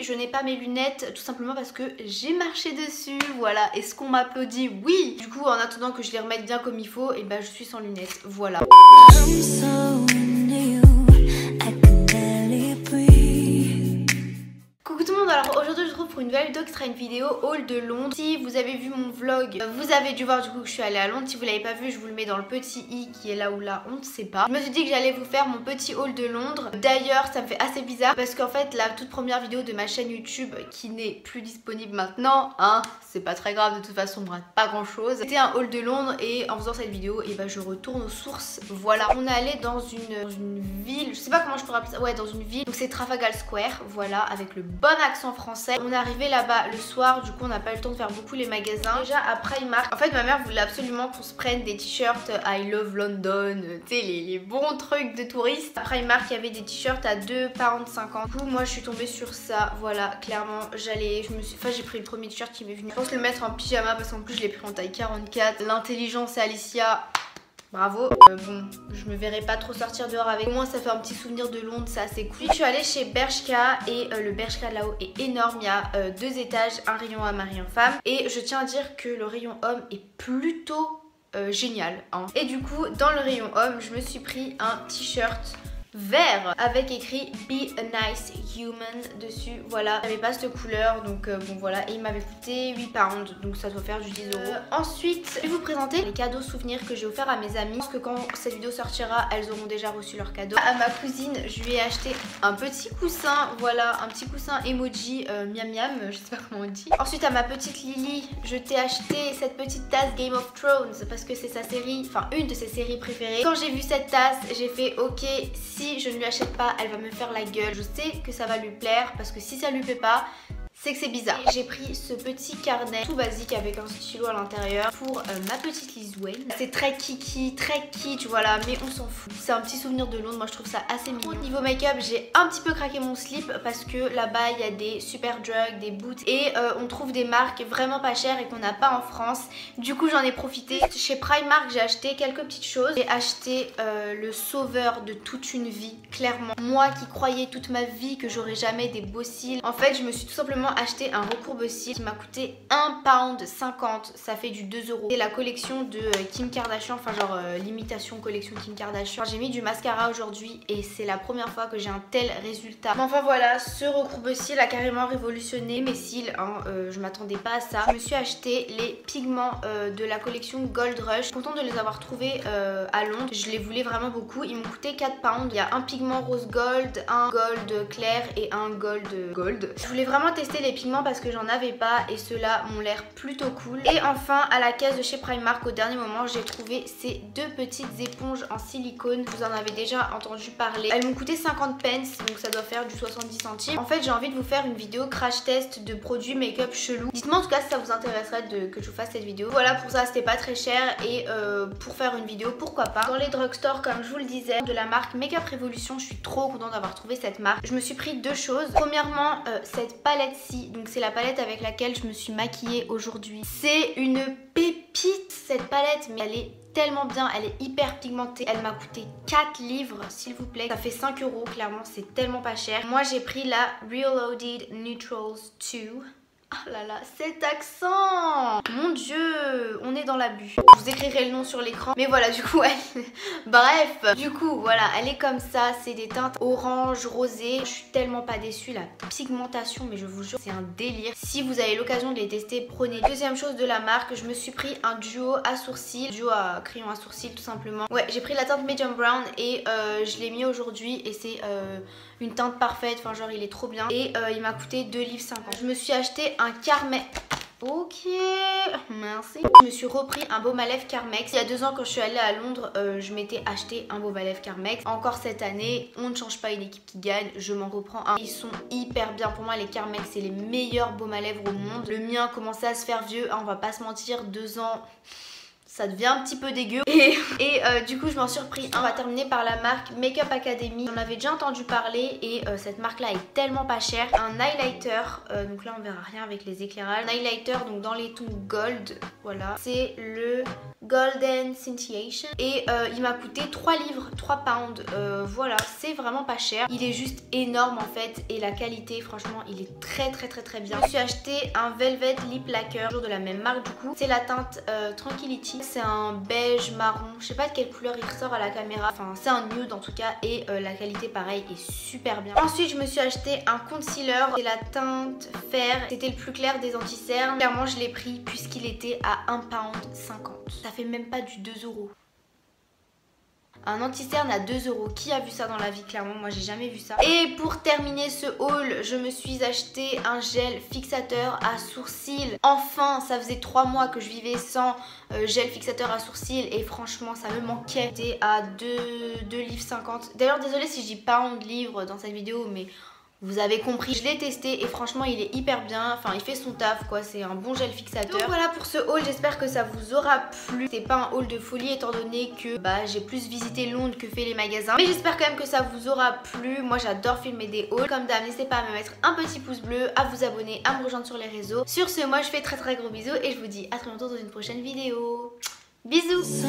je n'ai pas mes lunettes tout simplement parce que j'ai marché dessus. Voilà, est-ce qu'on m'applaudit? Oui. Du coup en attendant que je les remette bien comme il faut, et ben je suis sans lunettes. Voilà. Coucou tout le monde, alors aujourd'hui je vous retrouve pour une nouvelle vidéo qui sera une vidéo haul de Londres. Si vous avez vu mon vlog, vous avez dû voir du coup que je suis allée à Londres. Si vous l'avez pas vu, je vous le mets dans le petit i qui est là où là, on ne sait pas. Je me suis dit que j'allais vous faire mon petit haul de Londres. D'ailleurs ça me fait assez bizarre parce qu'en fait la toute première vidéo de ma chaîne YouTube qui n'est plus disponible maintenant, hein, c'est pas très grave, de toute façon on rate pas grand chose. C'était un haul de Londres et en faisant cette vidéo, et ben je retourne aux sources. Voilà, on est allé dans une ville, je sais pas comment je pourrais appeler ça, ouais dans une ville, donc c'est Trafalgar Square, voilà, avec le bon accent français. On est arrivé là-bas le soir, du coup on n'a pas eu le temps de faire beaucoup les magasins. Déjà à Primark, en fait ma mère voulait absolument qu'on se prenne des t-shirts I love London, tu sais les bons trucs de touristes. À Primark il y avait des t-shirts à 2,50 £. Du coup moi je suis tombée sur ça, voilà, clairement j'ai pris le premier t-shirt qui m'est venu. Je pense le mettre en pyjama parce qu'en plus je l'ai pris en taille 44. L'intelligence Alicia, bravo. Bon, je me verrai pas trop sortir dehors avec. Au moins ça fait un petit souvenir de Londres, c'est assez cool. Je suis allée chez Bershka et le Bershka là-haut est énorme. Il y a 2 étages, un rayon homme, un rayon femme. Et je tiens à dire que le rayon homme est plutôt génial, hein. Et du coup dans le rayon homme je me suis pris un t-shirt vert avec écrit Be a Nice Human dessus. Voilà, j'avais pas cette couleur donc bon voilà, et il m'avait coûté 8 £, donc ça doit faire du 10 €. Ensuite je vais vous présenter les cadeaux souvenirs que j'ai offerts à mes amis. Je pense que quand cette vidéo sortira elles auront déjà reçu leurs cadeaux. À ma cousine je lui ai acheté un petit coussin, voilà, un petit coussin emoji miam miam, je sais pas comment on dit. Ensuite à ma petite Lily je t'ai acheté cette petite tasse Game of Thrones parce que c'est sa série, enfin une de ses séries préférées. Quand j'ai vu cette tasse j'ai fait ok, si je ne lui achète pas, elle va me faire la gueule. Je sais que ça va lui plaire parce que si ça lui plaît pas, c'est que c'est bizarre. J'ai pris ce petit carnet tout basique avec un stylo à l'intérieur pour ma petite Liz Wayne. C'est très kiki, très kitsch, voilà, mais on s'en fout. C'est un petit souvenir de Londres, moi je trouve ça assez mignon. Niveau make-up, j'ai un petit peu craqué mon slip parce que là-bas il y a des Superdrug, des Boots et on trouve des marques vraiment pas chères et qu'on n'a pas en France. Du coup j'en ai profité. Chez Primark j'ai acheté quelques petites choses. J'ai acheté le sauveur de toute une vie, clairement. Moi qui croyais toute ma vie que j'aurais jamais des beaux cils, en fait je me suis tout simplement acheté un recourbe-cils qui m'a coûté 1,50 £, ça fait du 2 €. C'est la collection de Kim Kardashian, enfin genre l'imitation collection Kim Kardashian. J'ai mis du mascara aujourd'hui et c'est la première fois que j'ai un tel résultat. Mais enfin voilà, ce recourbe-cils a carrément révolutionné mes cils, hein. Je m'attendais pas à ça. Je me suis acheté les pigments de la collection Gold Rush. Je suis contente de les avoir trouvés à Londres. Je les voulais vraiment beaucoup. Ils m'ont coûté 4 £. Il y a un pigment rose gold, un gold clair et un gold. Je voulais vraiment tester les pigments parce que j'en avais pas et ceux-là m'ont l'air plutôt cool. Et enfin à la caisse de chez Primark au dernier moment j'ai trouvé ces 2 petites éponges en silicone. Vous en avez déjà entendu parler. Elles m'ont coûté 50 pence, donc ça doit faire du 70 centimes. En fait j'ai envie de vous faire une vidéo crash test de produits make-up chelou. Dites-moi en tout cas si ça vous intéresserait que je vous fasse cette vidéo. Voilà, pour ça c'était pas très cher et pour faire une vidéo pourquoi pas. Dans les drugstores comme je vous le disais, de la marque Makeup Revolution, je suis trop contente d'avoir trouvé cette marque. Je me suis pris 2 choses. Premièrement cette palette-ci, donc c'est la palette avec laquelle je me suis maquillée aujourd'hui. C'est une pépite cette palette, mais elle est tellement bien, elle est hyper pigmentée. Elle m'a coûté 4 livres s'il vous plaît. Ça fait 5 €, clairement c'est tellement pas cher. Moi j'ai pris la Reloaded Neutrals 2. Oh là là, cet accent! Mon dieu, on est dans l'abus. Je vous écrirai le nom sur l'écran. Mais voilà, du coup, bref, du coup, voilà, elle est comme ça. C'est des teintes orange, rosé. Je suis tellement pas déçue. La pigmentation, mais je vous jure, c'est un délire. Si vous avez l'occasion de les tester, prenez. Deuxième chose de la marque, je me suis pris un duo à sourcils. Duo à crayon à sourcils, tout simplement. Ouais, j'ai pris la teinte Medium Brown et je l'ai mis aujourd'hui. Et c'est une teinte parfaite. Enfin, genre, il est trop bien. Et il m'a coûté 2,50 livres. Je me suis acheté un Carmex. Ok, merci. Je me suis repris un baume à lèvres Carmex. Il y a 2 ans quand je suis allée à Londres, je m'étais acheté un baume à lèvres Carmex. Encore cette année, on ne change pas une équipe qui gagne, je m'en reprends un. Ils sont hyper bien. Pour moi les Carmex c'est les meilleurs baumes à lèvres au monde. Le mien commençait à se faire vieux, hein, on va pas se mentir, 2 ans... ça devient un petit peu dégueu. Et du coup je m'en suis repris un. On va terminer par la marque Makeup Academy. On avait déjà entendu parler et cette marque là est tellement pas chère. Un highlighter, donc là on verra rien avec les éclairages. Un highlighter donc dans les tons gold, voilà. C'est le Golden Scintillation et il m'a coûté 3 livres, 3 pounds. Voilà, c'est vraiment pas cher. Il est juste énorme en fait et la qualité franchement il est très bien. Je me suis acheté un Velvet Lip Lacquer, toujours de la même marque du coup. C'est la teinte Tranquility. C'est un beige marron, je sais pas de quelle couleur il ressort à la caméra. Enfin c'est un nude en tout cas et la qualité pareil est super bien. Ensuite je me suis acheté un concealer. C'est la teinte Fer. C'était le plus clair des anti-cernes. Clairement je l'ai pris puisqu'il était à 1,50 £. Ça fait même pas du 2 €. Un anti-cerne à 2 €. Qui a vu ça dans la vie? Clairement, moi j'ai jamais vu ça. Et pour terminer ce haul, je me suis acheté un gel fixateur à sourcils. Enfin, ça faisait 3 mois que je vivais sans gel fixateur à sourcils et franchement, ça me manquait. C'était à 2,50 livres. D'ailleurs, désolée si je dis pound livre dans cette vidéo, mais vous avez compris, je l'ai testé et franchement il est hyper bien, enfin il fait son taf quoi, c'est un bon gel fixateur. Donc voilà pour ce haul, j'espère que ça vous aura plu. C'est pas un haul de folie étant donné que j'ai plus visité Londres que fait les magasins. Mais j'espère quand même que ça vous aura plu, moi j'adore filmer des hauls. Comme d'hab, n'hésitez pas à me mettre un petit pouce bleu, à vous abonner, à me rejoindre sur les réseaux. Sur ce, moi je fais très gros bisous et je vous dis à très bientôt dans une prochaine vidéo. Bisous.